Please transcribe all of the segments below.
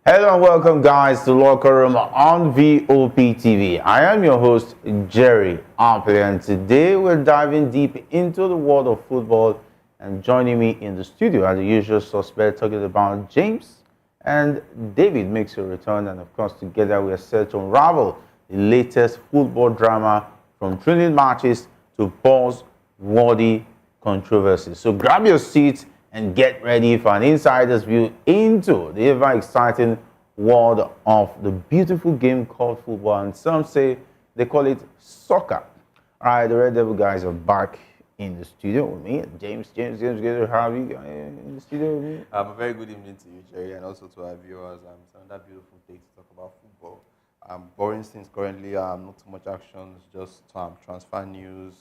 Hello and welcome, guys, to Locker Room on VOP TV. I am your host, Jerry Ampley, and today we're diving deep into the world of football. And joining me in the studio, as the usual suspect, talking about James and David makes a return. And of course, together we are set to unravel the latest football drama from thrilling matches to buzz-worthy controversies. So grab your seats and get ready for an insider's view into the ever-exciting world of the beautiful game called football. And some say they call it soccer. All right, the Red Devil guys are back in the studio with me. James, good to have you in the studio with me. A very good evening to you, Jerry, and also to our viewers. It's another beautiful day to talk about football. Boring things currently, not too much action, just transfer news.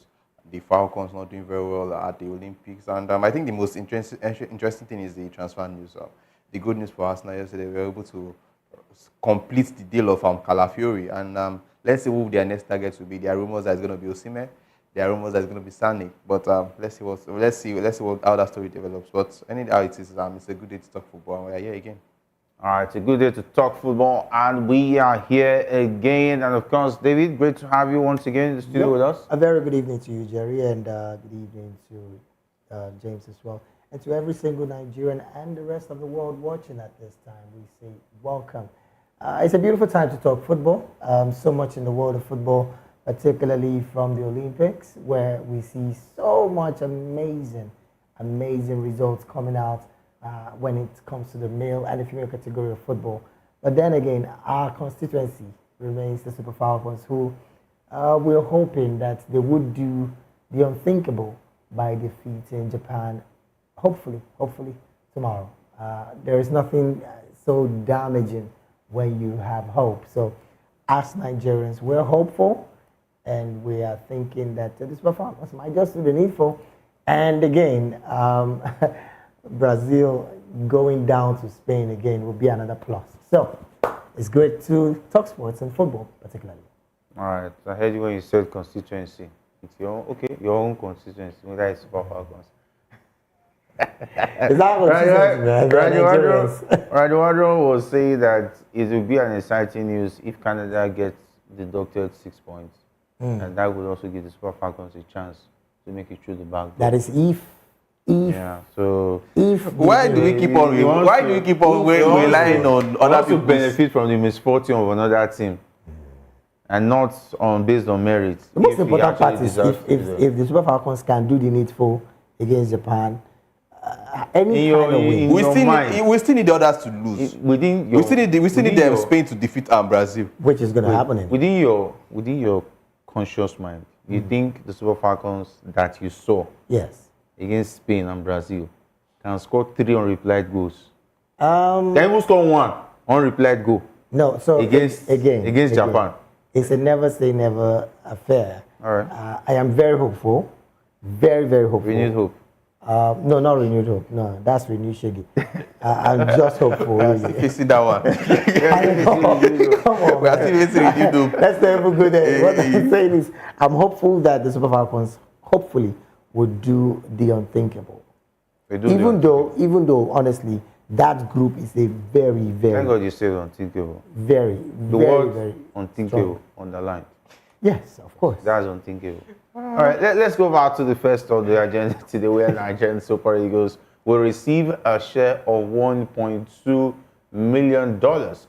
The Falcons not doing very well at the Olympics. And I think the most interesting thing is the transfer news. The good news for Arsenal yesterday, we were able to complete the deal of Calafiori. And let's see who their next targets will be. There are rumors that it's going to be Osimhen. There are rumors that it's going to be Sané. But let's see how that story develops. But anyhow it is, it's a good day to talk football. And we are here again. All right, it's a good day to talk football, and we are here again. And of course, David, great to have you once again in the studio with us. A very good evening to you, Jerry, and good evening to James as well. And to every single Nigerian and the rest of the world watching at this time, we say welcome. It's a beautiful time to talk football. So much in the world of football, particularly from the Olympics, where we see so much amazing results coming out when it comes to the male and the female category of football. But then again, our constituency remains the Super Falcons, who we're hoping that they would do the unthinkable by defeating Japan, hopefully tomorrow. There is nothing so damaging when you have hope. So as Nigerians, we're hopeful, and we are thinking that the Super Falcons might just do the needful. And again, Brazil going down to Spain again will be another plus. So it's great to talk sports and football, particularly. All right, I heard you when you said constituency. It's your own constituency. Whether it's Super Falcons. Is that what Radioadron was saying that it will be an exciting news if Canada gets deducted 6 points, and that would also give the Super Falcons a chance to make it through the back door. That is if. Yeah. So why do we keep on relying on other people to benefit from the misfortune of another team, and not based on merit? The most important part is if the Super Falcons can do the needful against Japan, any kind of win. We still need the others to lose. We still need them Spain to defeat Brazil, which is going to happen. Within your conscious mind, you think the Super Falcons that you saw, yes, against Spain and Brazil can score 3 unreplied goals? Can even score 1 unreplied goal? No. So against Japan. It's a never say never affair. All right. I am very hopeful, very hopeful. Renewed hope. No, not renewed hope. No, that's renewed shaggy. I'm just hopeful. You see that one? Come on, we are still waiting renewed hope. Let's not even go there. What I'm saying is, I'm hopeful that the Super Falcons, hopefully, would do the unthinkable. Even though, honestly, that group is a very Thank God you said unthinkable. Very, the very, word very unthinkable underlined. Yes, of course. That's unthinkable. All right, let's go back to the first on the agenda today, where Nigerian Super Eagles will receive a share of $1.2 million,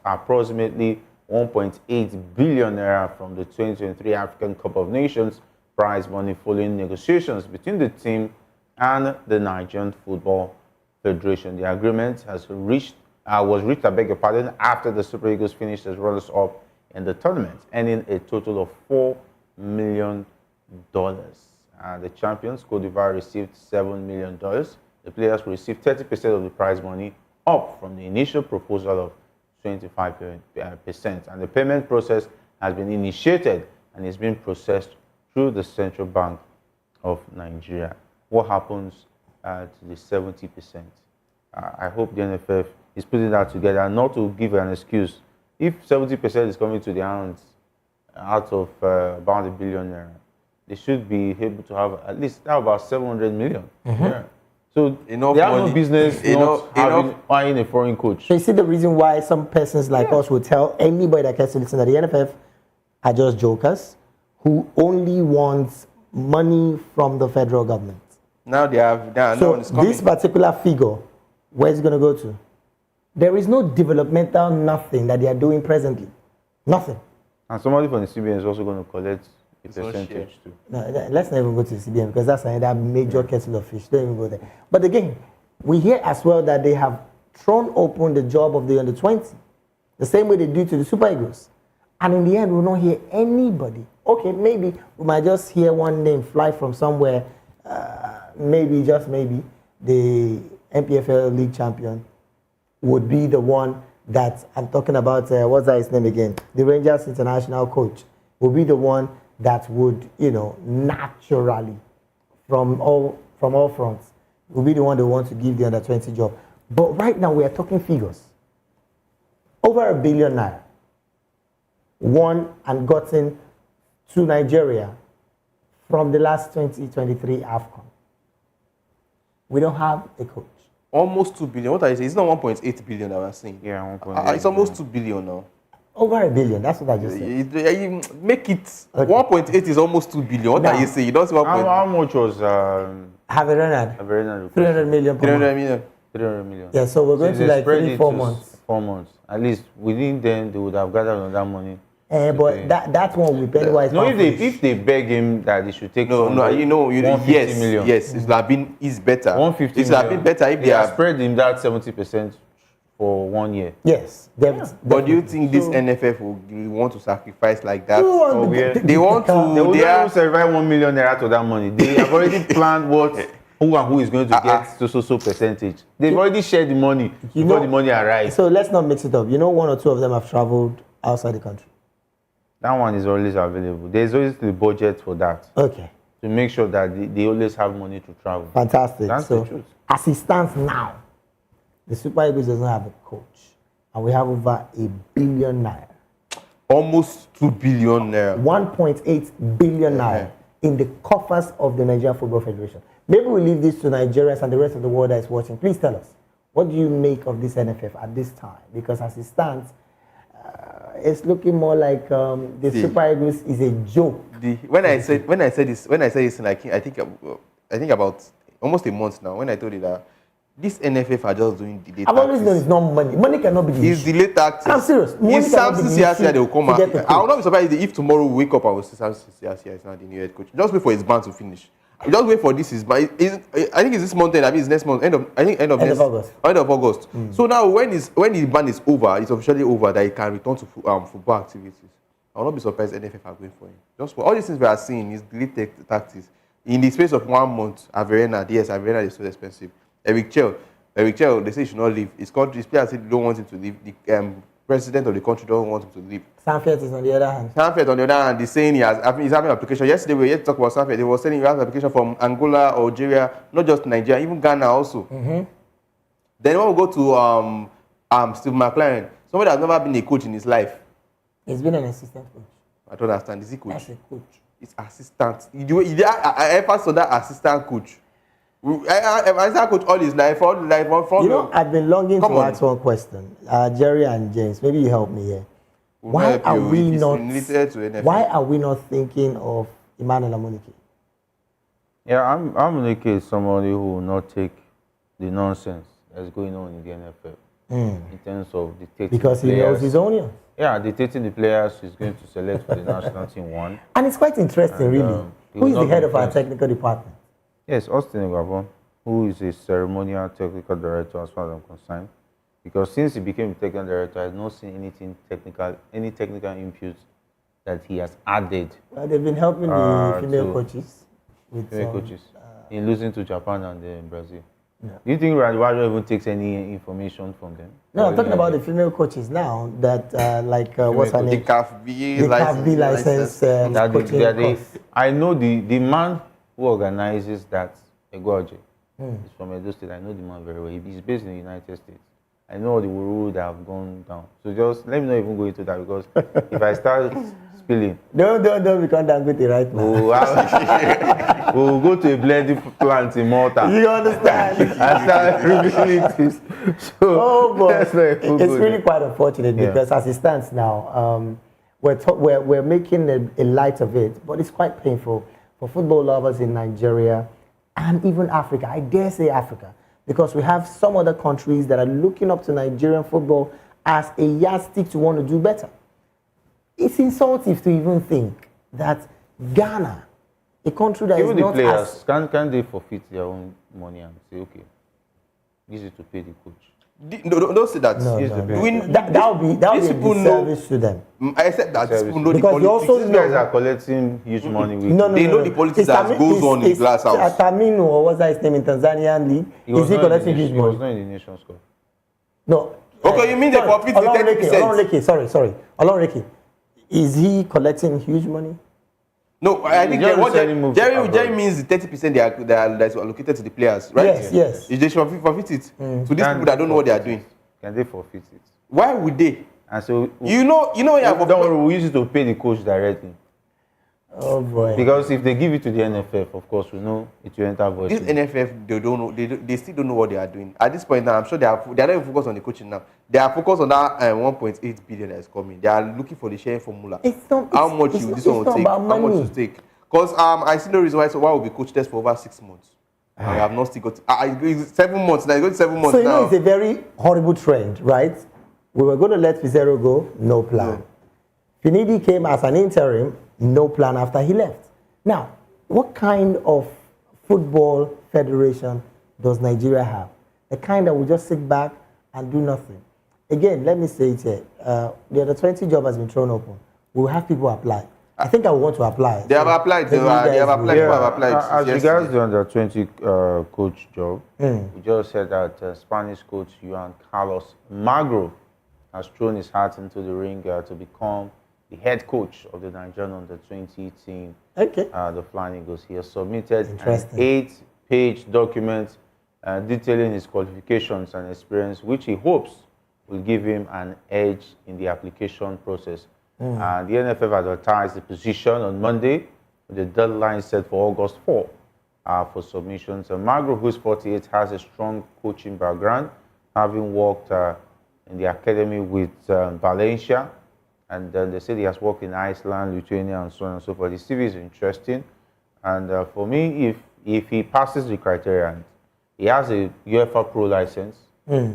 approximately 1.8 billion naira, from the 2023 African Cup of Nations prize money, following negotiations between the team and the Nigerian Football Federation. The agreement was reached, after the Super Eagles finished as runners-up in the tournament, earning a total of $4 million. The champions, Cote d'Ivoire, received $7 million. The players will receive 30% of the prize money, up from the initial proposal of 25%. And the payment process has been initiated and is being processed through the Central Bank of Nigeria. What happens to the 70%? I hope the NFF is putting that together, not to give an excuse. If 70% is coming to their hands out of about $1 billion, they should be able to have at least about 700 million. Yeah. So Enough they have no money. business not Enough. buying a foreign coach. So you see the reason why some persons like us will tell anybody that cares to listen that the NFF are just jokers who only want money from the federal government. Now they have. Now So it's coming. this particular figure, where is it going to go to? There is no developmental nothing that they are doing presently. Nothing. And somebody from the CBN is also going to collect a It's not percentage too. No, let's not even go to the CBN because that's another major kettle of fish. Don't even go there. But again, we hear as well that they have thrown open the job of the under 20, the same way they do to the Super Eagles. And in the end, we will not hear anybody. Okay, maybe we might just hear one name fly from somewhere. Maybe, just maybe, the MPFL League champion would be the one that I'm talking about. What's that his name again? The Rangers international coach will be the one that would, naturally, from all fronts, will be the one that wants to give the under 20 job. But right now we are talking figures. Over £1 billion won and gotten to Nigeria from the last 2023 Afcon. We don't have a coach. Almost 2 billion. What are you saying? It's not 1.8 billion that we're saying. Yeah, 1.8 It's almost 2 billion now. Over £1 billion. That's what I just said. You make it Okay. 1.8 is almost 2 billion. What Now- are you saying? You don't say 1.8. How much was Have a Renard. Averena? 300 million per 300 month. million. 300 million. Yeah, so we're going Since to they like spread 3-4 it to months. 4 months. At least within them, they would have gathered on that money. But that one will Pennywise. No, if they beg him that they should take No, somebody, 150 yes, million. yes, it would have been is better. 150 It would have been better if they have have. spread him that 70% for 1 year. Yes. But do you think this NFF will want to sacrifice like that? They want to- They will They not are- even survive 1 million naira to that money. They have already planned who is going to get so percentage. They've already shared the money before the money arrives. So let's not mix it up. One or two of them have traveled outside the country. That one is always available. There's always the budget for that Okay. to make sure that they always have money to travel. Fantastic. That's so the truth. as it stands now, the Super Eagles doesn't have a coach. And we have over £1 billion. Almost 2 billion naira. 1.8 billion naira in the coffers of the Nigerian Football Federation. Maybe we leave this to Nigerians and the rest of the world that is watching. Please tell us, what do you make of this NFF at this time? Because as it stands, it's looking more like the Super Eagles is a joke. When I said this, like I think about almost a month now. When I told you that this NFF are just doing delay I've always known it's not money. Money cannot be the It's issue. delay tactics. I'm serious. Money If cannot be Samson the Siasia, issue they will come to out. get the I will coach. not be surprised if tomorrow we wake up and we see Samson Siasia is not the new head coach. Just wait for his ban to finish. Just wait for this. I think it's this month. I mean, it's next month. End of August. End of August. So now, when his ban is over, it's officially over. That he can return to football activities. I will not be surprised if NFF are going for him. Just for all these things we are seeing is delay tactics. In the space of 1 month, Averena is so expensive. Eric Chell, they say he should not leave. His players say they don't want him to leave. The president of the country don't want him to leave. Sanford is on the other hand. Sanford, on the other hand, is saying he's having application. Yesterday, we were here to talk about Sanford. They were saying he has application from Angola, Algeria, not just Nigeria, even Ghana also. Then when we go to Steve McLaren, somebody that's never been a coach in his life. He's been an assistant coach. I don't understand. Is he coach? That's a coach. It's assistant. I ever saw that assistant coach. Assistant coach all his life, I've been longing Come to on. ask one question. Jerry and James, maybe you help me here. Why are we not thinking of Emmanuel Amunike? Yeah, I'm Amunike is somebody who will not take the nonsense that's going on in the NFL in terms of dictating Because the he players. knows his onions. Yeah, dictating the players he's going to select for the national team one. And it's quite interesting, And, really. he Who is will the not head be of our impressed. technical department? Yes, Austin Egwabon, who is a ceremonial technical director as far as I'm concerned. Because since he became a technical director, I have not seen any technical input that he has added Well, they've been helping the female to coaches with female some, coaches in losing to Japan and Brazil. Yeah. Do you think Radiwajo even takes any information from them? No, Or I'm talking any about the idea? female coaches now that, what's her the name? CAFB The license. CAFB license That coaching course. I know the man who organizes that, Egwaje, is from Edo State. I know the man very well. He's based in the United States. I know all the rules that have gone down. So just let me not even go into that because if I start spilling, Don't become Dangote right now. we'll We'll go to a blending plant in Malta. You understand? And start revealing this. So Oh boy, that's not a it's good really thing. quite unfortunate Yeah. because as it stands now, we're making a light of it, but it's quite painful for football lovers in Nigeria and even Africa. I dare say Africa, because we have some other countries that are looking up to Nigerian football as a yardstick to want to do better. It's insulting to even think that Ghana, a country that is Even the not players, as can they forfeit their own money and say, okay, this is to pay the coach? No, don't say that. no, Yes, no, the no. When That would be these a people know- disservice to them. I said that these people know the Because you politics. also These guys are collecting huge money with No, no, They no, know no. the politics It's that Tami- goes it's- on in the it's glass house. Tamino, or what's that his name in Tanzanian league? Is he collecting huge He was money? not in the Nations Cup. No. Okay, you mean they forfeit the 30%? Olonreke, sorry. Olonreke. Is he collecting huge money? No, I think Jerry what said he moved Jerry abroad. means the 30% that's allocated to the players, right? Yes. Is they should forfeit it to these Can people that don't know what they are forfeit doing. it? Can they forfeit it? Why would they? And so You know, yeah. don't worry, we use it to pay the coach directly. Oh boy. Because if they give it to the NFF, of course, we know it will enter voice. This NFF, they don't know. They still don't know what they are doing. At this point now, I'm sure they are not even focused on the coaching now. They are focused on that 1.8 billion that is coming. They are looking for the sharing formula. It's not- How it's- much it's will not- this one it's will not take? about How much money. will take? Because I see no reason why will be coach test for over 6 months. And we have not still got. It's 7 months now. It's going to 7 months So you now. know it's a very horrible trend, right? We were going to let Fizero go, no plan. Finidi came as an interim, no plan after he left. Now, what kind of football federation does Nigeria have? The kind that will just sit back and do nothing. Again, let me say it here. The other 20 job has been thrown open. We'll have people apply. I think I will want to apply. They have applied. They have applied. People have applied. As since regards yesterday. the under 20 coach job, we just said that Spanish coach Juan Carlos Magro has thrown his hat into the ring to become the head coach of the Nigerian under 20 team, Okay. the Flying Eagles. He has submitted an Interesting. 8-page document detailing his qualifications and experience, which he hopes will give him an edge in the application process. The NFF advertised the position on Monday, with the deadline set for August 4 for submissions. Magro, who's 48, has a strong coaching background, having worked in the academy with Valencia, and then they said he has worked in Iceland, Lithuania, and so on and so forth. The CV is interesting, and for me, if he passes the criteria, and he has a UEFA Pro license,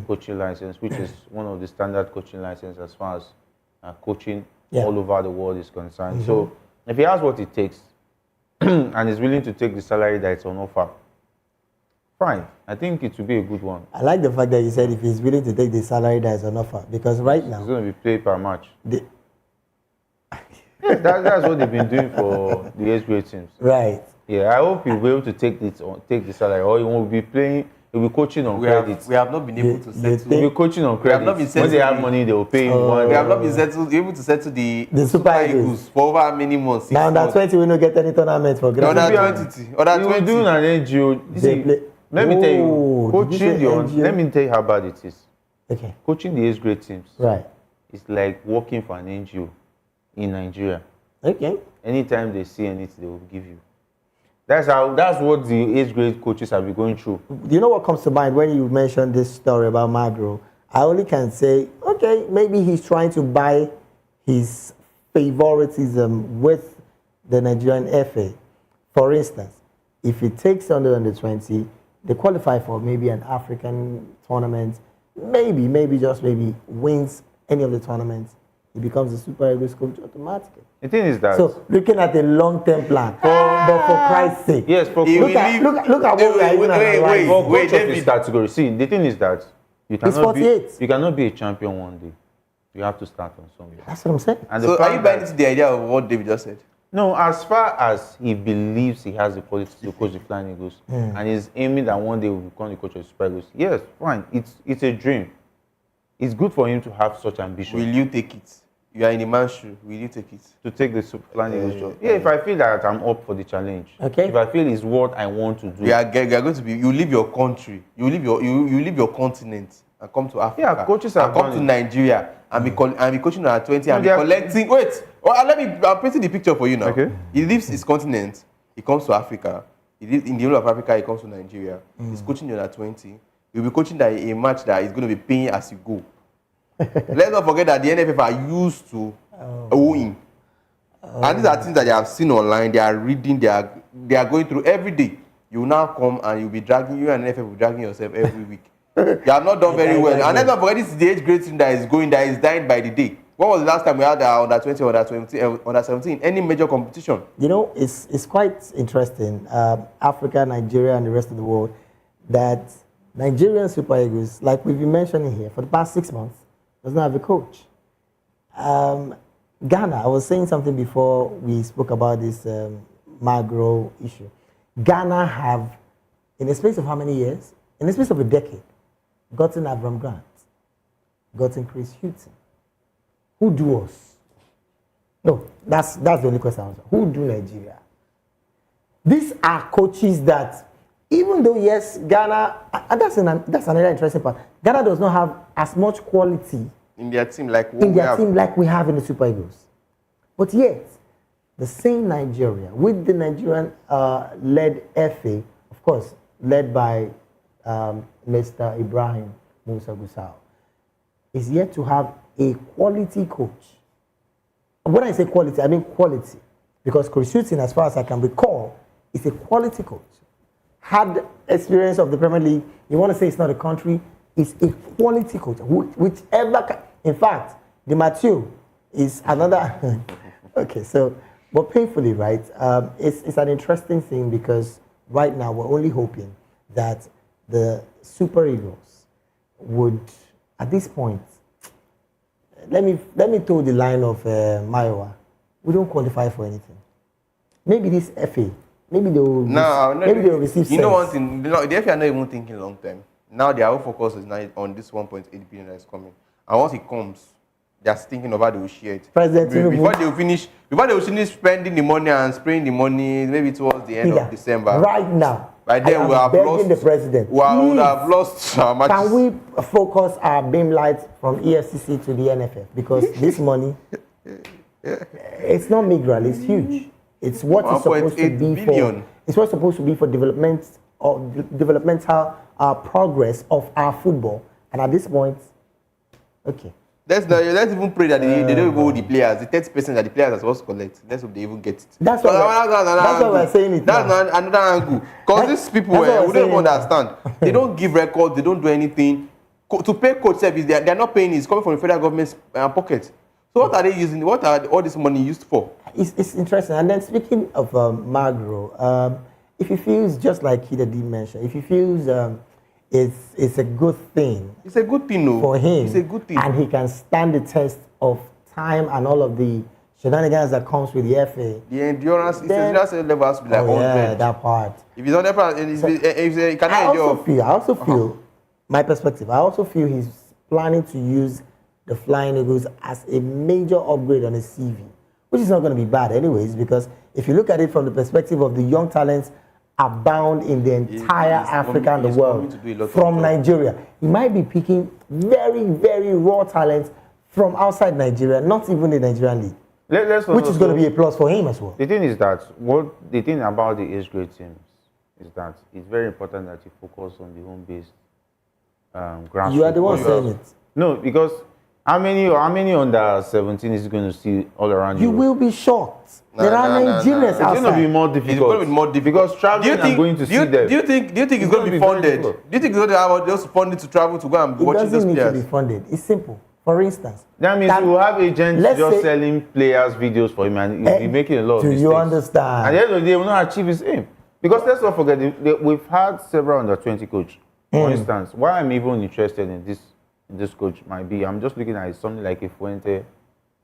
coaching license, which is one of the standard coaching licenses as far as coaching all over the world is concerned. So if he has what it takes and is willing to take the salary that's on offer, fine. I think it will be a good one. I like the fact that you said if he's willing to take the salary that is on offer, because right It's now, going to be paid per match. the, That's what they've been doing for the age grade teams. right. Yeah, I hope he'll be able to take the salary, or he won't be playing. He'll be coaching on we credit. have not been able to You settle. think- He'll be coaching on We have credit. not been When they have settling. money, they will pay him one. We have not been able to settle the Super Eagles. for over how many months? 6 Now under months. 20 we don't get any tournament for No, grand. under Maybe 20. Under He will 20. do an NGO. You They see, play- let me tell you, Oh, did you coaching say the NGO? let me tell you how bad it is. Okay. Coaching the age grade teams Right. is like working for an NGO in Nigeria. Okay. Anytime they see anything, they will give you. That's what the age grade coaches have been going through. You know what comes to mind when you mentioned this story about Magro? I only can say, okay, maybe he's trying to buy his favoritism with the Nigerian FA. For instance, if he takes under 20, they qualify for maybe an African tournament, maybe just maybe wins any of the tournaments, he becomes a Super Eagles coach automatically. The thing is that So looking at a long-term plan, but for Christ's sake, yes, for He coach, look at what we are even analyzing. for wait, coach of his David. category, see, the thing is that you He's 48. you cannot be a champion one day. You have to start on somewhere. That's what I'm saying. And the So are fact you buying that- into the idea of what David just said? No, as far as he believes he has the quality to coach the Flying Eagles and he's aiming that one day will become the coach of the Super Eagles, yes, fine. It's a dream. It's good for him to have such ambition Will you take it? You are in a man's shoe. Will you take it? to take the Flying Eagles job. Yeah, if I feel that I'm up for the challenge. Okay. If I feel it's what I want to do. We are going to be. You leave your country. You leave your continent and come to Africa. Yeah, coaches have and come done to it. Nigeria and be coaching at 20 and they be are- collecting. Wait. I'm painting the picture for you now. Okay. He leaves his continent. He comes to Africa in the whole of Africa, he comes to Nigeria. He's coaching the under 20. He'll be coaching that a match that is going to be paying as you go. Let's not forget that the NFF are used to owing. And these are things that they have seen online, they are reading, they are going through every day. You will now come and you'll be dragging, you and NFF will be dragging yourself every week. You have not done very well. And let's not forget, this is the age grade team that is dying by the day. When was the last time we had under 20, under 17, any major competition? You know, it's quite interesting, Africa, Nigeria, and the rest of the world, that Nigerian Super Eagles, like we've been mentioning here, for the past 6 months, does not have a coach. Ghana, I was saying something before we spoke about this Magro issue. Ghana have, in the space of how many years? In the space of a decade, gotten Avram Grant, gotten Chris Hughton. Who do us? No, that's the only question I was. Who do Nigeria? These are coaches that, even though yes, Ghana, and that's another interesting part. Ghana does not have as much quality in their team like we have in the Super Eagles, but yet the same Nigeria with the Nigerian led FA, of course, led by Mr. Ibrahim Musa Gusau, is yet to have a quality coach. When I say quality, I mean quality, because Chris Hughton, as far as I can recall, is a quality coach. Had experience of the Premier League. You want to say it's not a country, it's a quality coach. Whichever, in fact, the Matthew is another. Okay, so, but painfully, right? It's an interesting thing because right now we're only hoping that the Super Eagles would, at this point, let me toe the line of Mayowa. We don't qualify for anything. Maybe this FA, maybe they will. Maybe they will receive. You know one thing, the FA are not even thinking long term. Now their whole focus is now on this 1.8 billion that is coming, and once it comes, they are thinking of how they will share it. Before they will finish spending the money and spraying the money, maybe towards the end of December. Right now. By then we have lost the president. We would have lost our matches. Can we focus our beam lights from EFCC to the NFF? Because this money, it's not migral, it's huge. It's what it's supposed to be for. It's what's supposed to be for development or developmental progress of our football. And at this point, okay. Let's even pray that they don't go with the players. The 30% that the players are supposed to collect. Let's hope they even get it. That's why we're saying it. That's another angle. Because these people, we don't even understand. They don't give records. They don't do anything. To pay coach service, they're not paying. It's coming from the federal government's pocket. So what are they using? What are all this money used for? It's interesting. And then speaking of Magro, if he feels just like he did mention, if he feels it's a good thing. It's a good thing, no. For him. It's a good thing. And he can stand the test of time and all of the shenanigans that comes with the FA. The endurance, the endurance level has to be like 100. Yeah, that part. If he's on that part, if he cannot endure. I also feel, my perspective, I also feel he's planning to use the Flying Eagles as a major upgrade on his CV, which is not going to be bad anyways, because if you look at it from the perspective of the young talents abound in the entire Africa and the world from Nigeria. He might be picking very, very raw talent from outside Nigeria, not even the Nigerian league, which is going to be a plus for him as well. The thing is that the thing about the age grade teams is that it's very important that you focus on the home-based grassroots. You are the one saying it. No, because how many under 17 is going to see all around you? You will be shocked. There are Nigerians outside. It's going to be more difficult. It's going to be more difficult. Because traveling and going to see them. Do you think it's going to be funded? Do you think it's going to have those funding to travel to go and watch those players? It doesn't need to be funded. It's simple. For instance. That means we will have agents just selling players videos for him and he'll be making a lot of mistakes. Do you understand? At the end of the day, he will not achieve his aim. Because let's not forget, we've had several under 20 coach. For instance, why I'm even interested in this coach might be, I'm just looking at something like a Fuente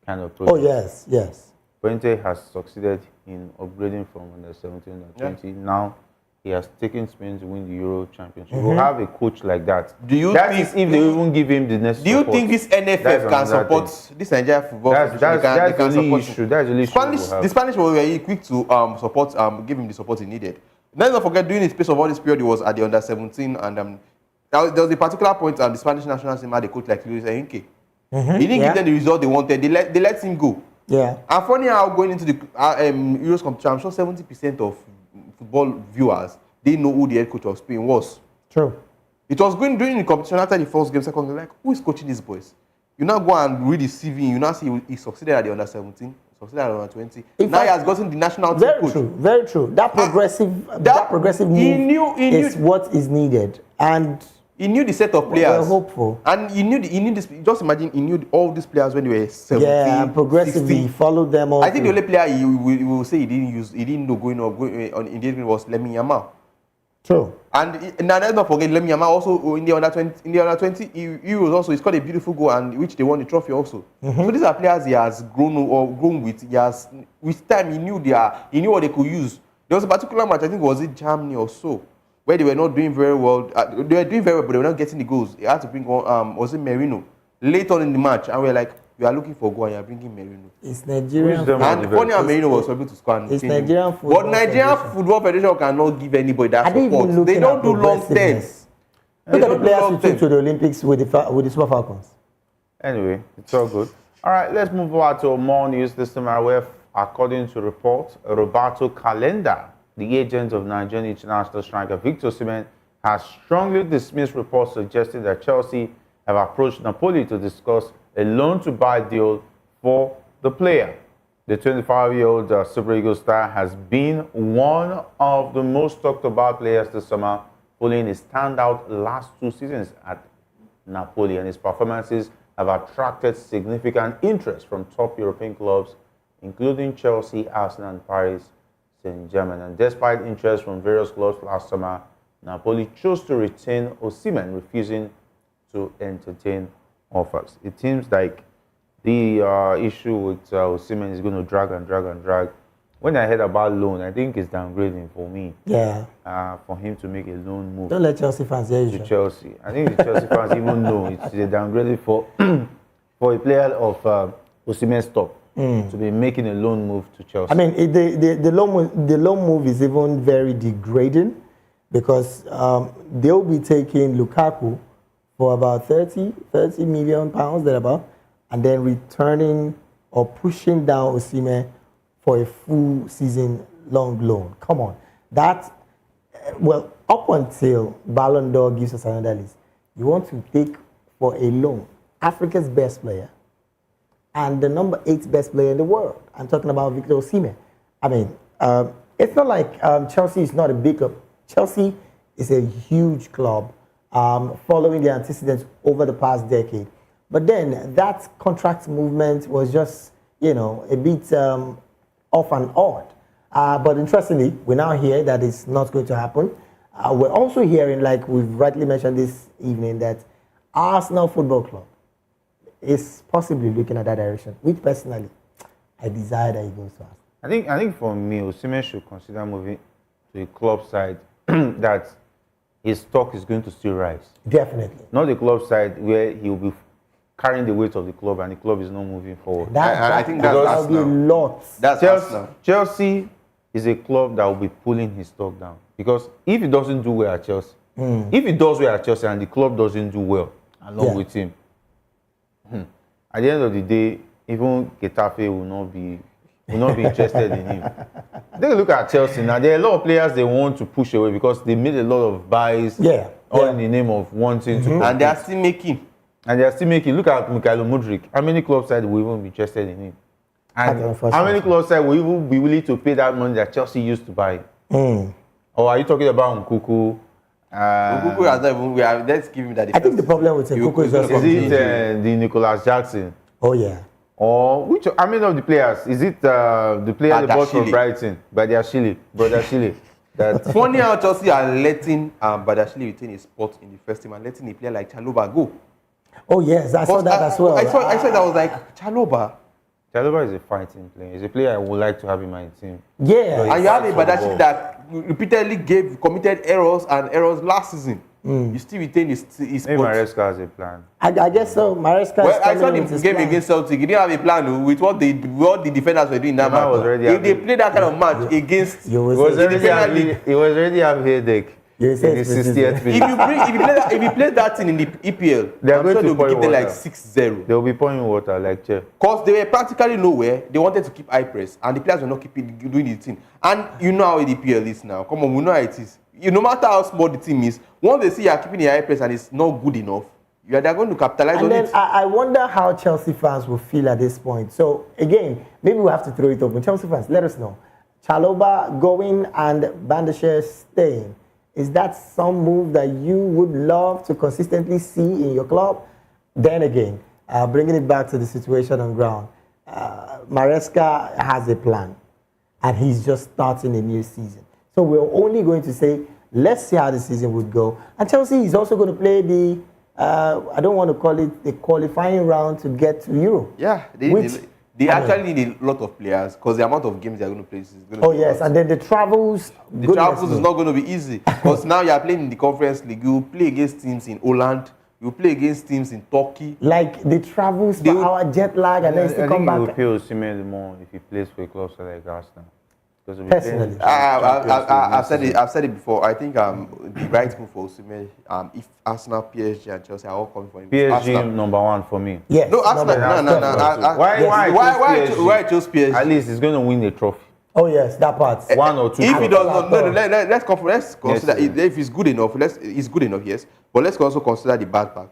kind of project. Oh, yes. Fuente has succeeded in upgrading from under 17 and 20. Now he has taken Spain to win the Euro Championship. We'll have a coach like that. Do you think if they even give him the necessary support? Do you think this NFF can support this Nigerian football? That's the only issue. That's the only issue. The Spanish were very quick to support, give him the support he needed. Let's not forget, during the space of all this period, he was at the under 17, and there was a particular point the Spanish national team had a coach like Luis Enrique. He didn't give them the result they wanted. They let him go. Yeah. And funny how going into the Euros competition, I'm sure 70% of football viewers, they know who the head coach of Spain was. True. It was going during the competition after the first game, second game, like, who is coaching these boys? You now go and read the CV, you now see he succeeded at the under 17, succeeded at the under 20. Now he has gotten the national team Very coach. true, very true. That progressive move is what is needed. And he knew the set of players. we're hopeful. And he knew this. Just imagine, he knew all these players when they were 17. Yeah, and progressively 16. followed them all. I think the only player he will say he didn't know going on in the game was Lemmy Yamal. True. And let's not forget Lemmy Yamal also in the under 20. He scored a beautiful goal and which they won the trophy also. So these are players he has grown with. With time he knew what they could use. There was a particular match, I think was it Germany or so, where they were not doing very well. They were doing very well, but they were not getting the goals. He had to bring on was it Merino late on in the match, and we were like, we are looking for a goal and you are bringing Merino. It's Nigerian. And funny how Merino was able to score. It's Nigerian football. But Nigerian Football Federation cannot give anybody that support. They don't do long terms. Look at the players who took to the Olympics with the Super Falcons. Anyway, it's all good. All right, let's move on to more news this time where, according to reports, Roberto Calenda, the agent of Nigerian international striker Victor Osimhen, has strongly dismissed reports suggesting that Chelsea have approached Napoli to discuss a loan-to-buy deal for the player. The 25-year-old Super Eagles star has been one of the most talked about players this summer, following his standout last 2 seasons at Napoli, and his performances have attracted significant interest from top European clubs, including Chelsea, Arsenal, and Paris Saint-Germain. And despite interest from various clubs last summer, Napoli chose to retain Osimhen, refusing to entertain offers. It seems like the issue with Osimhen is going to drag and drag and drag. When I heard about loan, I think it's downgrading for me. Yeah. For him to make a loan move. Don't let Chelsea fans hear you. To Chelsea. I think the Chelsea fans even know it's a downgrading for for a player of Osimhen's stock to be making a loan move to Chelsea. I mean, the loan move is even very degrading because they'll be taking Lukaku for about 30 million pounds, thereabout, and then returning or pushing down Osimhen for a full season long loan. Come on. Well, up until Ballon d'Or gives us another list, you want to take for a loan Africa's best player and the number 8 best player in the world. I'm talking about Victor Osimhen. I mean, it's not like Chelsea is not a big club. Chelsea is a huge club following the antecedents over the past decade. But then that contract movement was just, a bit off and odd. But interestingly, we now hear that it's not going to happen. We're also hearing, like we've rightly mentioned this evening, that Arsenal Football Club is possibly looking at that direction, which personally, I desire that he goes to Arsenal. I think for me, Osimhen should consider moving to a club side that his stock is going to still rise. Definitely. Not the club side where he will be carrying the weight of the club and the club is not moving forward. I think that's be a lot. That's Chelsea is a club that will be pulling his stock down. Because if he doesn't do well at Chelsea, if he does well at Chelsea and the club doesn't do well along with him, at the end of the day, even Getafe will not be interested in him. Take a look at Chelsea now. There are a lot of players they want to push away because they made a lot of buys all in the name of wanting to. And they are still making. Look at Mikhailo Mudryk. How many club sides will even be interested in him? And how many club sides will even be willing to pay that money that Chelsea used to buy? Or are you talking about Nkunku? Nkunku has not even. Let's give him that. I think the problem with Nkunku is just the Nicolas Jackson? Oh yeah. Or how many of the players? Is it the player they bought from Brighton, Badiashile? Funny how Chelsea are letting Badiashile retain his spot in the first team and letting a player like Chalobah go. Oh yes, I saw that as well. I saw that. I was like, Chalobah is a fighting player. He's a player I would like to have in my team. Yeah. So and you have a Badiashile that repeatedly committed errors last season. You still retain his spot. Maybe Maresca has a plan. I guess so. Maresca. Well, I saw the game against Celtic. He didn't have a plan with what the defenders were doing in that match. If they played that kind of match against, he was already having headache. You in say the it's 60th precision. minute. if you play that thing in the EPL, They are I'm going sure to they'll pour be you getting like water. 6-0. They'll be pouring water like chair. Because they were practically nowhere. They wanted to keep high press, and the players were not keeping doing the thing. And you know how the EPL is now. Come on, we know how it is. No matter how small the team is, once they see you are keeping the high press and it's not good enough, they're going to capitalize And on then it. I wonder how Chelsea fans will feel at this point. So again, maybe we'll have to throw it open. Chelsea fans, let us know. Chaloba going and Bandasher staying. Is that some move that you would love to consistently see in your club? Then again, bringing it back to the situation on ground, Maresca has a plan, and he's just starting a new season. So we're only going to say, let's see how the season would go. And Chelsea is also going to play the, I don't want to call it the qualifying round to get to Europe. Yeah, they actually need a lot of players because the amount of games they're going to play is going to Oh be yes, a lot. and then the travels. The travels is not going to be easy because now you are playing in the Conference League. You play against teams in Holland. You play against teams in Turkey. Like the travels for our jet lag and then still come I think back. it will pay Osimhen more if he plays for a club like Arsenal. Because we'll be Personally. playing I've Champions League I've said it before. I think the right move for Osimhen, if Arsenal, PSG, and Chelsea are all coming for him. PSG Arsenal. number one for me. Yes. No, Arsenal. number No. one. Why I chose PSG? At least he's going to win a trophy. Oh yes, that part. One or two. If he trophies. does not, no, let's consider Yes, if he's good enough. He's good enough, yes. But let's also consider the bad part.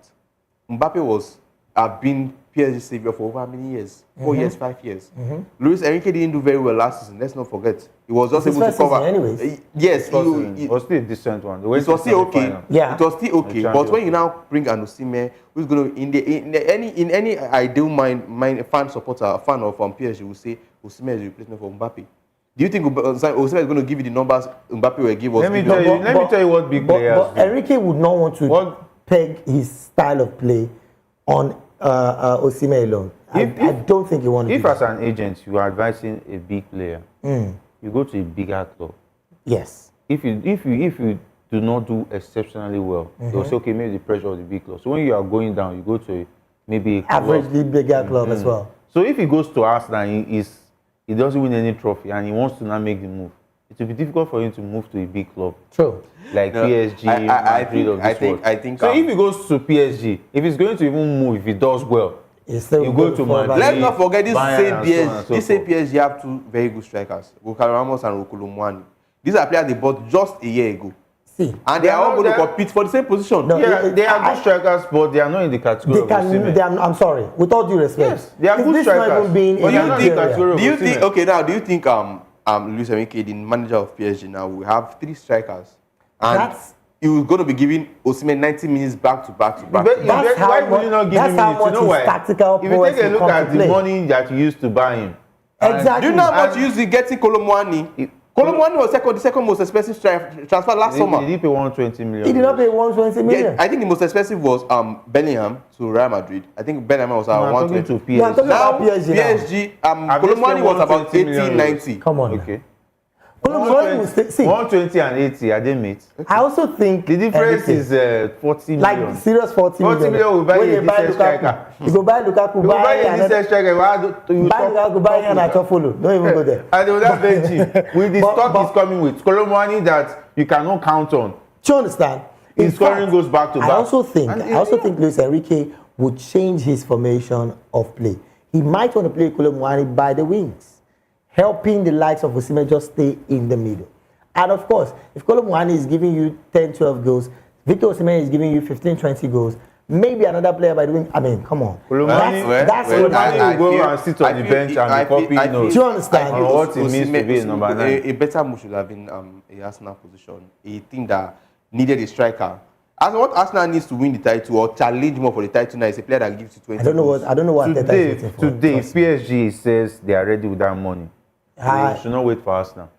Mbappe have been PSG savior for over how many years? 4 years, 5 years. Luis Enrique didn't do very well last season. Let's not forget. He was just It's able his to first cover. season anyways. Yes, It was still a decent one. They went it was to still okay. semi-final. Yeah. It was still okay. The But when you champion. now bring an Osimhen, who's going to in any ideal mind fan supporter, fan of PSG will say Osimhen is a replacement for Mbappe. Do you think Osimhen is going to give you the numbers Mbappe will give us? Let me tell you what big players But do. Enrique would not want to peg his style of play on Osimhen alone. I don't think he wants to If do as that. an agent you are advising a big player, you go to a bigger club. Yes. If you do not do exceptionally well, they'll say, okay, maybe the pressure of the big club. So when you are going down, you go to maybe a club. Averagely bigger club as well. So if he goes to Arsenal and he doesn't win any trophy and he wants to now make the move, it will be difficult for him to move to a big club True. like No, PSG, Madrid of this world. I think. So if he goes to PSG, if he's going to even move, if he does well, It's still you go good to for Madrid. Let's not forget this Bayern same and so on PSG. and so This same forth. PSG have two very good strikers, Gokalo Ramos and Rokolo Muani. These are players they bought just a year ago, See, and they are all going to compete for the same position. No, Yeah, they are good strikers, but they are not in the category they of can. Osimhen. I'm sorry. With all due respect, Yes, they are is good this not strikers. even being But in they are not in the Nigeria? category of Do you think? Osimhen. Okay, now do you think Luis Enrique, the manager of PSG, now will have 3 strikers, and That's- he was going to be giving Osimhen 90 minutes back to back to back. That's how Why much- will you not give that's him how minutes? You much know his why? tactical If you prowess take a will look come at to the play. money that you used to buy him, and- Exactly. Do you know how much And- you used to getting Kolomwani? Kolomwani was the second most expensive transfer last summer. Did he pay 120 million? He did not pay 120 million. Yeah, I think the most expensive was Bellingham to Real Madrid. I think Bellingham was No, I'm talking 120. to PSG. No, I'm talking Now about PSG now. PSG, Have they Kolomwani spent was about 120 million 80, euros? 90. Come on. Okay. Kolomwani will stay- see, 120 and 80, are they mates? I also think The difference Enrique, is 40 million. like serious 40 million. 40 million will buy When you a they buy decent Lukaku, striker. you go buy Lukaku, You will buy a another- decent striker. You buy Lukaku, buy and Achofolo. Don't even go there. And they will not bench him. With the But- stock but- he's coming with, Kolomwani that you cannot count on. Do you understand? His In scoring fact, goes back to back. I also think And think Luis Enrique would change his formation of play. He might want to play Kolomwani by the wings, helping the likes of Osimhen just stay in the middle. And of course, if Kolomwani is giving you 10, 12 goals, Victor Osimhen is giving you 15, 20 goals, maybe another player by the wing. I mean, come on. Kolomwani- That's well, what Kolomwani will go feel- and sit on I the feel- bench and I be feel- copying I feel- notes. Do you understand? On what it means to be a number 9. A better move should have been a Arsenal position. A team that needed a striker. As what Arsenal needs to win the title or challenge more for the title now is a player that gives you 20 I don't know goals. what Arteta is waiting for. Today, Trust me. PSG says they are ready with that money. Ah. They should not wait for Arsenal.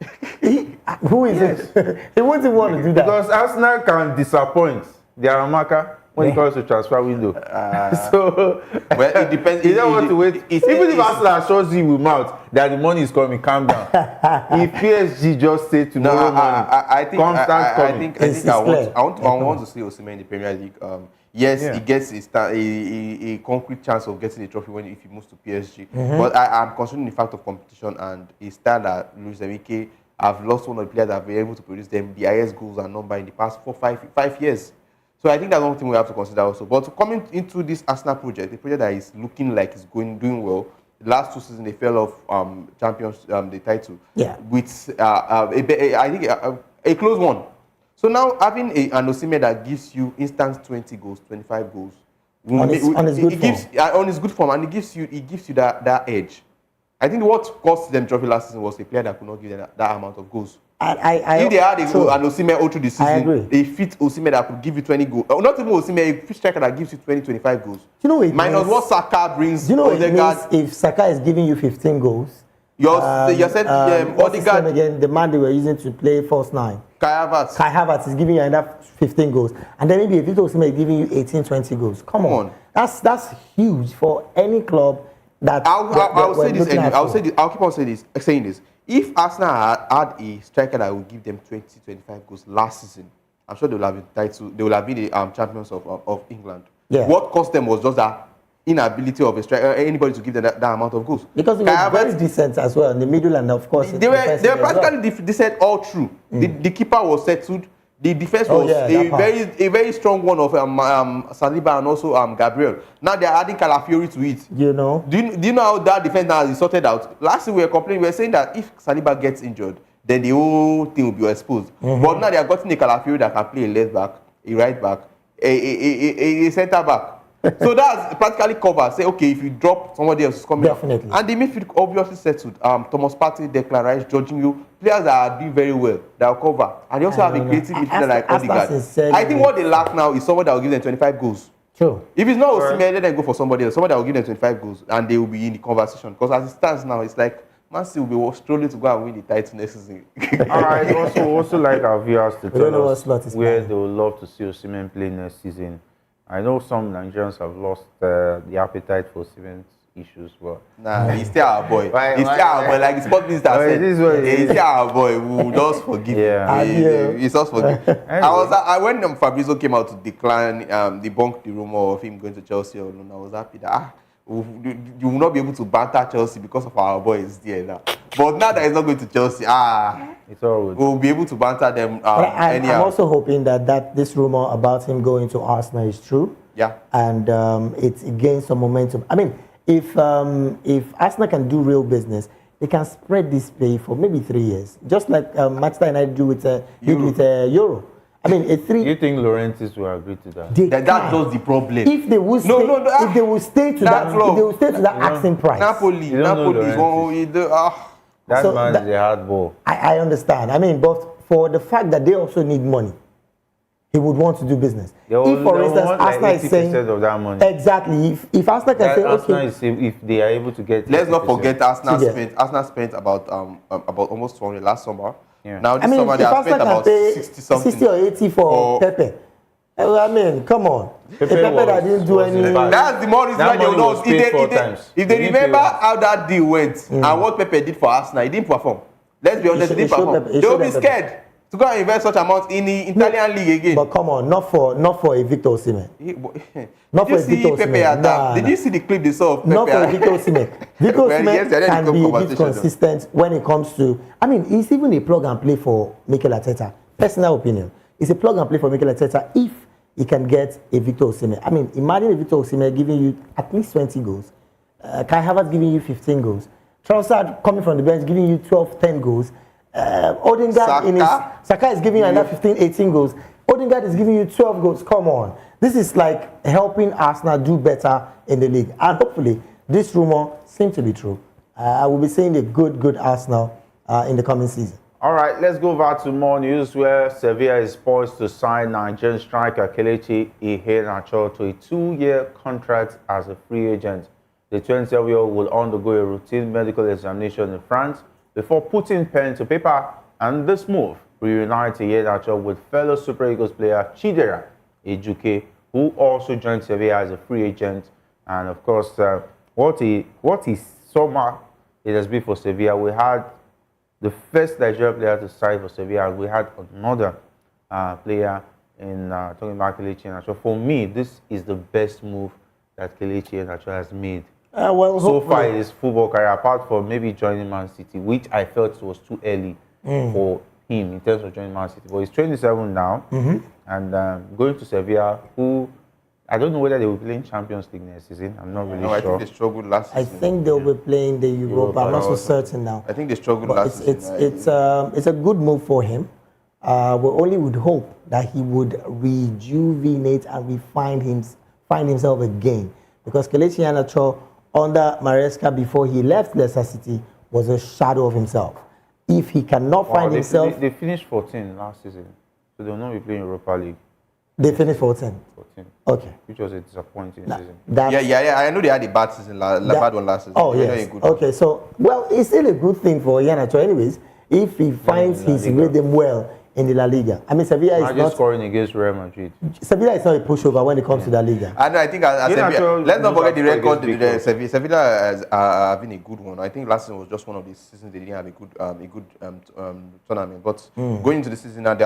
Who is it? He won't even want to do that. Because Arsenal can disappoint. They are a marker when it comes to transfer window. So, Well, it depends. You don't want to wait. It's- Even if it's- Arsenal shows you with mouth that the money is coming, calm down. If PSG just say No, tomorrow morning, I think come start coming. It's clear. I want to see Osimhen in the Premier League. Yes, Yeah. he gets a concrete chance of getting a trophy if he moves to PSG. But I'm considering the fact of competition and a style that Luis Enrique have lost one of the players that have been able to produce them the highest goals and number in the past 5 years. So I think that's one thing we have to consider also. But coming into this Arsenal project, a project that is looking like it's doing well. The last 2 seasons they fell off champions the title. Yeah. With I think a close one. So now having an Osimhen that gives you instant 20 goals, 25 goals. On his good form. On his good form, and it gives you that edge. I think what cost them trophy last season was a player that could not give them that amount of goals. If they had an Osimhen all through the season, they fit Osimhen that could give you 20 goals. Not even Osimhen, a fit striker that gives you 20, 25 goals. You know minus what Saka brings. Do you know what it means if Saka is giving you 15 goals? You said Odegaard again, the man they were using to play false 9. Kai Havertz is giving you another 15 goals, and then maybe Victor Osimhen is giving you 18, 20 goals. Come on. That's huge for any club. I'll keep on saying this. If Arsenal had a striker that would give them 20, 25 goals last season, I'm sure they will have been titled. They will have been the champions of England. Yeah. What cost them was just that inability of a striker, anybody to give them that amount of goals. Because they were very decent as well in the middle, and of course they were practically decent all through. The keeper was settled. The defense was a very strong one of Saliba and also Gabriel. Now they are adding Calafiori to it. You know. Do you know how that defense now is sorted out? Last week we were complaining. We were saying that if Saliba gets injured, then the whole thing will be exposed. But now they have gotten a Calafiori that can play a left back, a right back, a centre back. So that's practically covered. Say, okay, if you drop somebody else is coming Definitely. Up. And the midfield obviously settled. Thomas Partey, Declan Rice, Jorginho, players that are doing very well, that will cover. And they also have a creative midfielder like Odegaard. I think what they lack now is someone that will give them 25 goals. True. If it's not Osimhen, let them go for somebody else. Someone that will give them 25 goals, and they will be in the conversation. Because as it stands now, it's like Man City will be strolling to go and win the title next season. All right. Also like our viewers to tell us where playing. they would love to see Osimhen play next season. I know some Nigerians have lost the appetite for Osimhen's issues, but nah, he's still our boy. He's still our boy. Like the sport minister said, he's still our boy. We will just forgive him. He's just forgive. When Fabrizio came out to debunk the rumor of him going to Chelsea, I was happy that you will not be able to banter Chelsea because of our boys there now. But now that he's not going to Chelsea, it's all good. We'll be able to banter them I'm also hoping that this rumor about him going to Arsenal is true. Yeah. And it gains some momentum. I mean, if Arsenal can do real business, they can spread this play for maybe 3 years, just like Manchester United do with Euro. I mean, You think Laurentis will agree to that? That's just the problem. If they would if they will stay to that asking price. Napoli is one. That man is a hard ball. I understand. I mean, but for the fact that they also need money, he would want to do business. If, for instance, Arsenal is saying of that money. Exactly. If Arsenal can say, okay, if they are able to get. Let's not forget Arsenal spent about almost 200 last summer. Yeah. Now this summer they have spent about 60 something. 60 or 80 for Pepe. I mean, come on. Pepe that didn't do any. That's the more reason why they will not. If they remember how that deal went and what Pepe did for Arsenal, he didn't perform. Let's be honest, he didn't perform. They will be scared to go and invest such amounts in the Italian league again. But come on, not for a Victor Osimhen. Not for a Victor Osimhen. Did you see the clip they saw of Pepe? Not for Victor Osimhen. Victor Osimhen can be a bit consistent when it comes to. I mean, he's even a plug and play for Mikel Arteta. Personal opinion. It's a plug and play for Mikel Arteta if he can get a Victor Osimhen. I mean, imagine a Victor Osimhen giving you at least 20 goals. Kai Havertz giving you 15 goals. Trossard coming from the bench giving you 12, 10 goals. Odegaard Saka is giving you another 15, 18 goals. Odegaard is giving you 12 goals. Come on. This is like helping Arsenal do better in the league. And hopefully, this rumor seems to be true. I will be seeing a good Arsenal in the coming season. All right, let's go back to more news where Sevilla is poised to sign Nigerian striker Kelechi Iheanacho to a 2-year contract as a free agent. The 27-year-old will undergo a routine medical examination in France before putting pen to paper, and this move reunites Iheanacho with fellow Super Eagles player Chidera Ejuke, who also joined Sevilla as a free agent. And of course, what he summer it has been for Sevilla. We had the first Nigerian player to sign for Sevilla. We had another player in talking about Kelechi Iheanacho. For me, this is the best move that Kelechi Iheanacho has made. So far in his football career, apart from maybe joining Man City, which I felt was too early for him in terms of joining Man City. But he's 27 now, and going to Sevilla, who I don't know whether they will play in Champions League next season. I'm not really No, I sure. think they struggled last I season. think they'll be playing the Europa. I'm not so also. certain now. I think they struggled But last season. it's a good move for him. We only would hope that he would rejuvenate and find himself again. Because Kelechi Iheanacho, under Maresca before he left Leicester City, was a shadow of himself. If he cannot find himself... They finished 14 last season, so they'll not be playing Europa League. They finished 14. 14. Okay. Which was a disappointing season. Yeah. I know they had a bad season, bad one last season. Oh, They had yes. a good Okay, so, well, it's still a good thing for Iheanacho anyways, if he finds in La his Liga. rhythm well in the La Liga. I mean, Sevilla is Imagine not... scoring against Real Madrid. Sevilla is not a pushover when it comes to La Liga. And I think as Yeah, Sevilla, let's not forget the Liverpool record. against big clubs. Sevilla has having a good one. I think last season was just one of the seasons they didn't have a good tournament. But going into the season now, we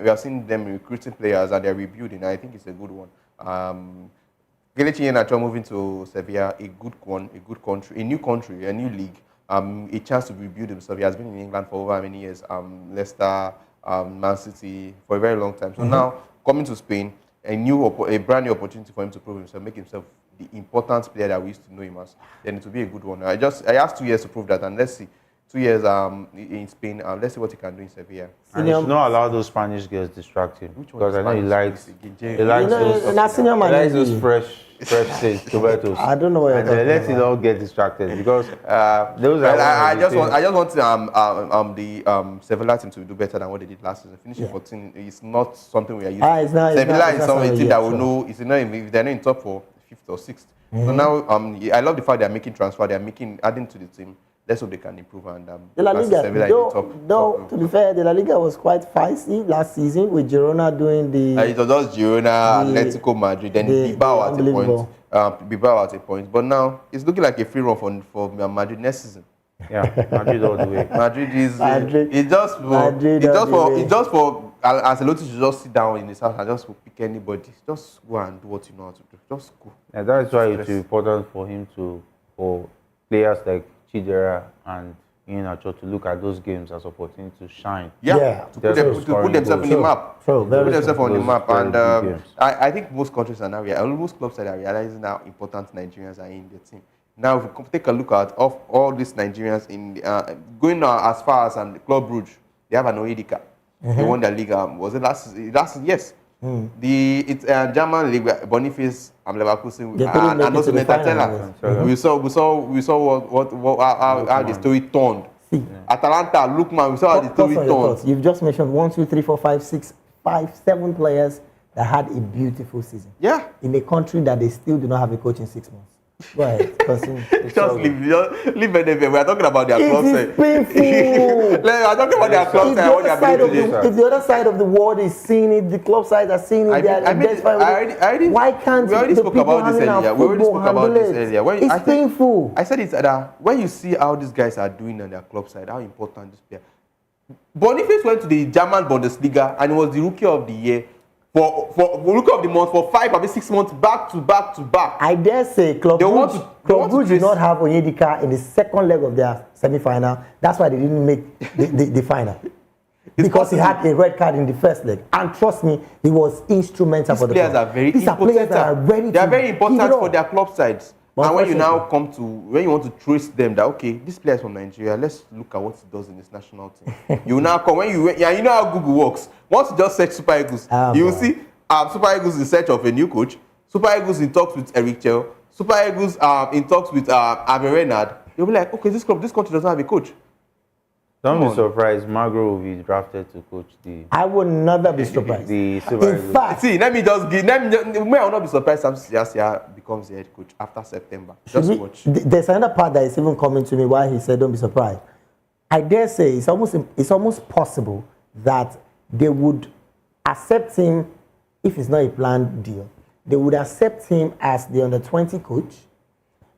have seen them recruiting players and they're rebuilding. I think it's a good one. Kelechi Iheanacho moving to Sevilla, a good one, a good country, a new country, a new league, a chance to rebuild himself. He has been in England for over many years. Leicester, Man City for a very long time. So now coming to Spain, a brand new opportunity for him to prove himself, make himself the important player that we used to know him as. Then it will be a good one. I asked 2 years to prove that, and let's see. 2 years in Spain. Let's see what he can do in Sevilla. And you should not allow those Spanish girls distract him. Because I know he likes those fresh stage tomatoes. I don't know what you're and talking let it about. all get distracted because those Well, are. I just want the Sevilla team to do better than what they did last season. Finishing 14 is not something we are used to. It's not- Sevilla it's is not something something that yet, we know. If they're not in top 4, 5th or 6th. So now I love the fact they're making transfer. They're adding to the team. Let's hope they can improve and The La Liga, Sevilla in the top. to be fair, the La Liga was quite feisty last season with Girona doing the... It was just Girona, Atletico Madrid, then Bilbao at a unbelievable. point. Bilbao at a point. But now it's looking like a free run for Madrid next season. Yeah, Madrid all the way. Madrid is Madrid. it's just for Ancelotti to just sit down in his house and just pick anybody. Just go and do what you know how to do. Just go. And that's why it's important for him for players like Chidera and Iheanacho to look at those games as opportunity to shine. Yeah. To put themselves on the map. True, very Put themselves on the Those map. very And good games. I think most countries are now, most clubs are realizing how important Nigerians are in the team. Now, if you take a look at all these Nigerians going as far as Club Brugge, they have an Oedika. They won the league. Was it last? Yes. It's German league. Boniface, Leverkusen, They couldn't make and it also to the Mentatella. final. We saw how the story turned. Atalanta, Lookman, we saw how the story turned. You've just mentioned 1, 2, 3, 4, 5, 6, 5, 7 players that had a beautiful season. Yeah. In a country that they still do not have a coach in 6 months. Go ahead, continue. Just leave it. We are talking about their club It side. is painful. We are talking about their club If side. What they are doing today. if the other side of the world is seeing it, the club sides are seeing it, they are identifying with it. Why can't we already the spoke people about this handling our earlier. We already football spoke about handle this it? earlier. It's painful. I said it's that when you see how these guys are doing on their club side, how important this player. Boniface went to the German Bundesliga and he was the rookie of the year for rookie of the month for 5 or 6 months back to back. I dare say Club They want Brugge to did trace- not have Onyedika in the second leg of their semi-final. That's why they didn't make the final. Because he had a red card in the first leg. And trust me, he was instrumental for the These players club. are very These are important. players that are ready They are to very give important it for up. their club sides. But And when you now unfortunately- when you want to trace them that okay, this player is from Nigeria, let's look at what he does in his national team. You now come you know how Google works. Once you just search Super Eagles, you will see Super Eagles in search of a new coach. Super Eagles in talks with Eric Chell. Super Eagles in talks with Abe Renard. You'll be like, okay, this country doesn't have a coach. Don't Come be on. surprised. Magro will be drafted to coach the I would never be surprised. Super In Eagles. fact, See, I will not be surprised if Siasia becomes the head coach after September. Just watch. there's another part that is even coming to me why he said don't be surprised. I dare say it's almost possible that they would accept him if it's not a planned deal. They would accept him as the under-20 coach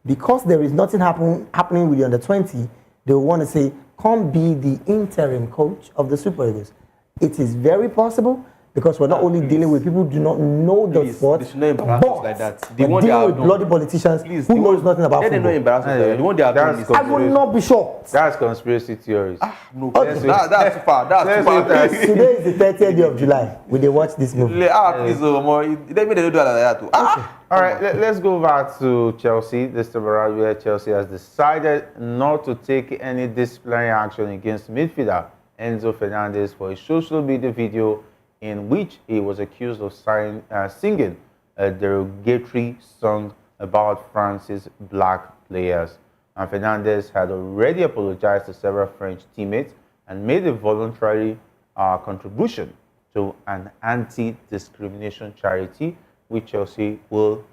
because there is nothing happening with the under-20. They will want to say, come be the interim coach of the Super Eagles. It is very possible because we're not only dealing with people who do not know the Please, sport, they should not embarrass us but like that. The we're one they dealing have with done. bloody politicians Please, who the knows one- nothing about let them not football. embarrass us like that. The one they have done That's is I will not be shocked. That's conspiracy theories. no. Okay. That's too far. That's too far. Today is the 30th day of July. Will they watch this movie? Please, more. Let me do that like that too. All right, let's go back to Chelsea. This time around, where Chelsea has decided not to take any disciplinary action against midfielder Enzo Fernandez for a social media video in which he was accused of singing a derogatory song about France's black players. And Fernandez had already apologized to several French teammates and made a voluntary contribution to an anti-discrimination charity which Chelsea will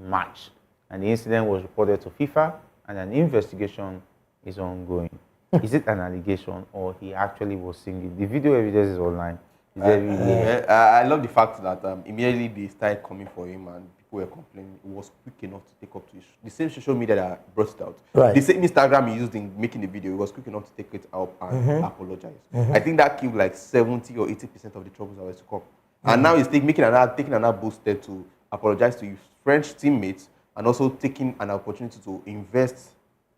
match. And the incident was reported to FIFA and an investigation is ongoing. Is it an allegation or he actually was singing? The video evidence is online. I love the fact that immediately they started coming for him and people were complaining. He was quick enough to take up to the same social media that brought it out. Right. The same Instagram he used in making the video, he was quick enough to take it out and apologize. I think that killed like 70 or 80% of the troubles that was to come. And now he's taking another boost step to apologize to his French teammates and also taking an opportunity to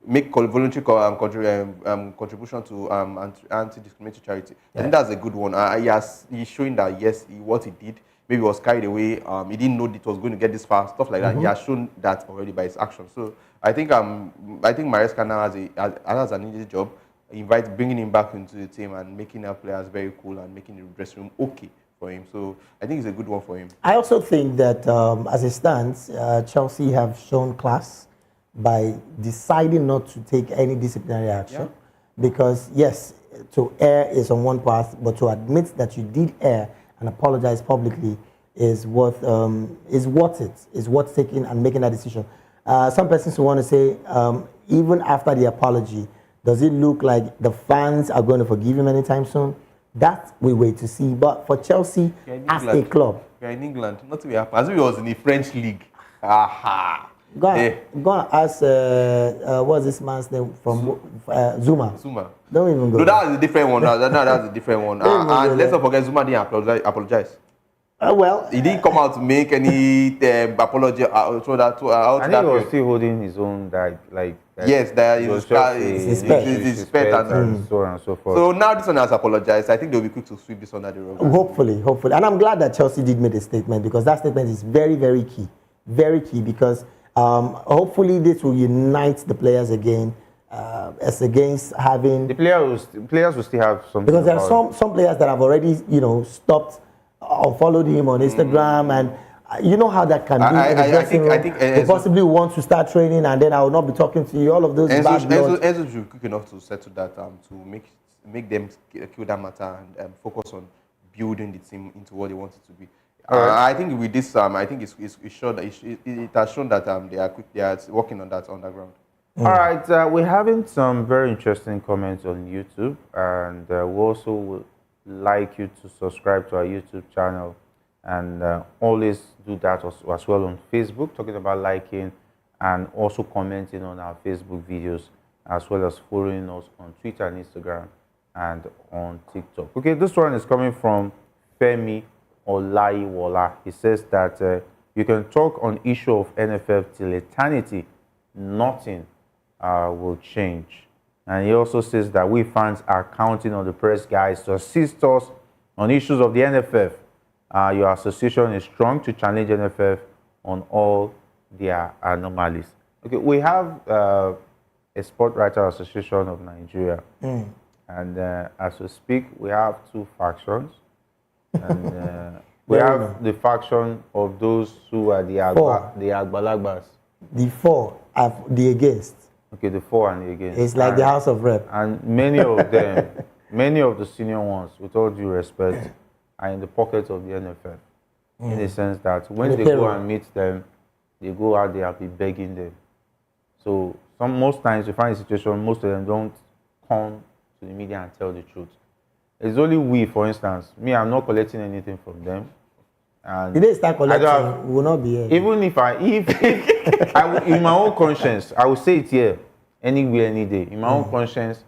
make voluntary contribution to anti-discriminatory charity. I think that's a good one. He's showing that yes, what he did maybe was carried away. He didn't know it was going to get this far, stuff like that. He has shown that already by his action. So I think Maresca now has an easy job. Bringing him back into the team and making our players very cool and making the dressing room okay for him. So I think it's a good one for him. I also think that as it stands, Chelsea have shown class by deciding not to take any disciplinary action. Because yes, to err is on one path, but to admit that you did err and apologize publicly is worth taking and making that decision. Some persons want to say, even after the apology, does it look like the fans are going to forgive him anytime soon? That we wait to see. But for Chelsea as a club, we are in England. Nothing will happen. As if he was in the French league. Aha. Go and ask, what's this man's name from Zuma? Zuma. Don't even go. No, that was a different one. That's a different one. And let's not forget, Zuma didn't apologize. Well, He didn't come out to make any apology. I think he was still holding his own, yes, that it was is just his respect and so on and so forth. So now this one has apologized. I think they'll be quick to sweep this under the rug. hopefully. And I'm glad that Chelsea did make a statement because that statement is very, very key. Very key because hopefully this will unite the players again as against having... The players will still have something. Because there are some players that have already, stopped or followed him on Instagram and you know how that can be. I think they possibly want to start training and then I will not be talking to you. All of those bad blood. Enzo should be quick enough to settle that to make them kill that matter and focus on building the team into what they want it to be. I think with this, I think it's sure that it has shown that they are working on that underground. All right, we're having some very interesting comments on YouTube, and we also would like you to subscribe to our YouTube channel, and always do that as well on Facebook, talking about liking and also commenting on our Facebook videos, as well as following us on Twitter and Instagram and on TikTok. Okay, this one is coming from Femi Olaiwola. He says that you can talk on issue of NFF till eternity, nothing will change. And he also says that we fans are counting on the press guys to assist us on issues of the NFF. Your association is strong to challenge NFF on all their anomalies. Okay, we have a Sport Writer Association of Nigeria. And as we speak, we have two factions. And we have the faction of those who are the Agbalagbas. The four are the against. Okay, the four and the against. It's like the House of Rep. And many of them, many of the senior ones, with all due respect, are in the pockets of the NFF. In the sense that when they go and meet them, they go out there and be begging them. So most times you find a situation, most of them don't come to the media and tell the truth. It's only we, for instance. Me, I'm not collecting anything from them. And the day start collecting, we will not be here. Even if in my own conscience, I will say it here, anywhere, any day. In my own conscience,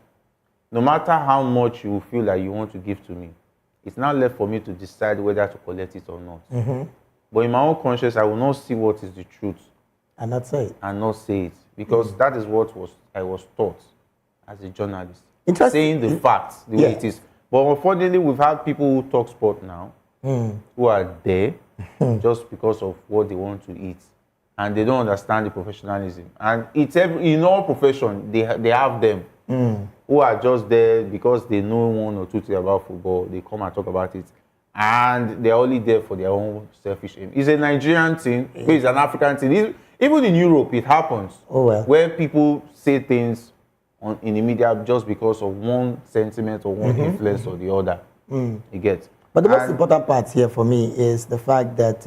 no matter how much you feel like you want to give to me, It's not left for me to decide whether to collect it or not. But in my own conscience, I will not see what is the truth And that's it. and not say it because that is what I was taught as a journalist. Interesting. Saying the facts the way it is. But unfortunately, we've had people who talk sport now who are there just because of what they want to eat. And they don't understand the professionalism. And it's in all profession, they have them who are just there because they know one or two things about football. They come and talk about it. And they're only there for their own selfish aim. It's a Nigerian thing, it's an African thing. Even in Europe, it happens. Oh, well. Where people say things in the media just because of one sentiment or one influence or the other. You get. But the most important part here for me is the fact that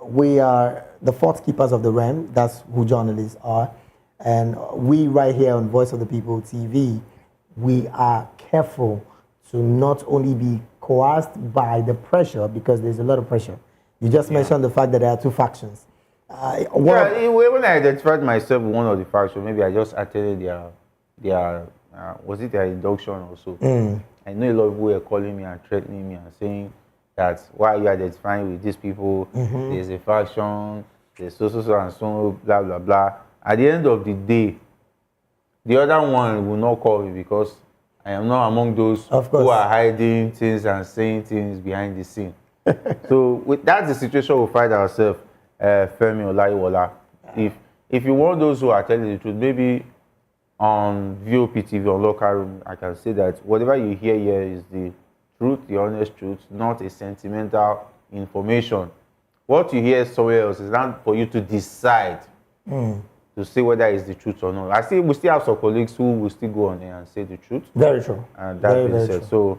we are the fourth keepers of the realm. That's who journalists are. And we right here on Voice of the People TV, we are careful to not only be coerced by the pressure, because there's a lot of pressure. You just mentioned the fact that there are two factions. When I identified myself with one of the factions, maybe I just attended their was it their induction or so. I know a lot of people were calling me and threatening me and saying that why are you identifying with these people? There's a faction, there's so and so, blah blah blah. At the end of the day, the other one will not call me because I am not among those who are hiding things and saying things behind the scene. So that's the situation we find ourselves, Femi Olaiwola. If you want those who are telling the truth, maybe on VOP TV or local room, I can say that whatever you hear here is the truth, the honest truth, not a sentimental information. What you hear somewhere else is not for you to decide to say whether it's the truth or not. We still have some colleagues who will still go on there and say the truth. Very true. And that being said, so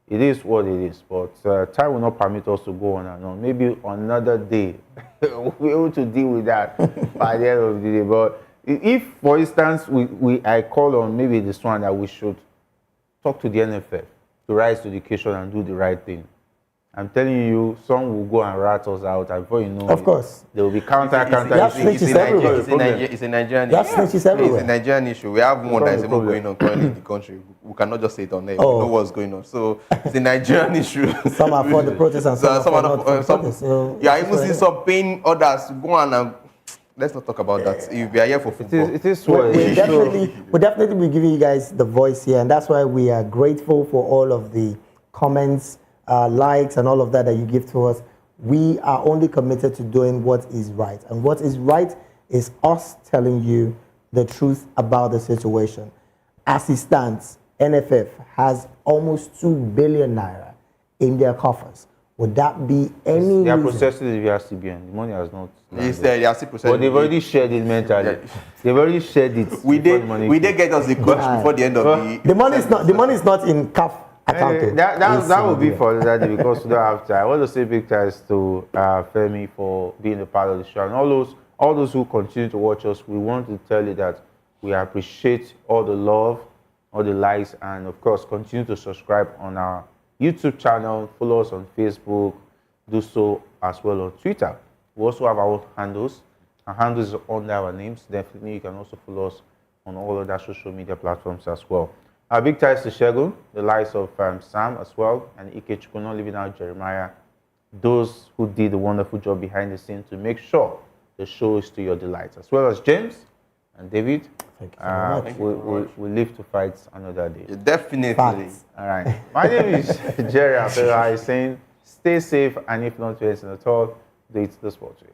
it is what it is. But time will not permit us to go on and on. Maybe on another day, we'll be able to deal with that by the end of the day. But if, for instance, I call on maybe this one that we should talk to the NFF to rise to the occasion and do the right thing. I'm telling you, some will go and rat us out, and before you know of course, there will be counter. It's a Nigerian issue. Snitches everywhere. It's a Nigerian issue. We have one that is even going on currently in the country. We cannot just say it on air. We know what's going on. So it's a Nigerian issue. Some are for the protest and some are for not for the protest. So yeah, I even see some paying others go on and let's not talk about that. If we are here for football, it is what we definitely be giving you guys the voice here, and that's why we are grateful for all of the comments, likes, and all of that you give to us. We are only committed to doing what is right, and what is right is us telling you the truth about the situation. As it stands, NFF has almost 2 billion naira in their coffers. Would that be any They are reason? processing it via CBN. The money has not. they are still processing. But they've already shared it mentally. Yeah. They've already shared it. We did get us the coach before the end of The money is not in CAF account. That would be for that day because we don't have time. I want to say big thanks to Femi for being a part of the show, and all those who continue to watch us. We want to tell you that we appreciate all the love, all the likes, and of course continue to subscribe on our YouTube channel, follow us on Facebook, do so as well on Twitter. We also have our own handles. Our handles are under our names. Definitely, you can also follow us on all other social media platforms as well. Our big thanks to Shegun, the likes of Sam as well, and Ike Chukuno, leaving out Jeremiah, those who did a wonderful job behind the scenes to make sure the show is to your delight, as well as James and David. Thank you so much. We live to fight another day. Definitely. Facts. All right. My name is Jerry Afera, saying stay safe, and if not anything at all, do it the sport way.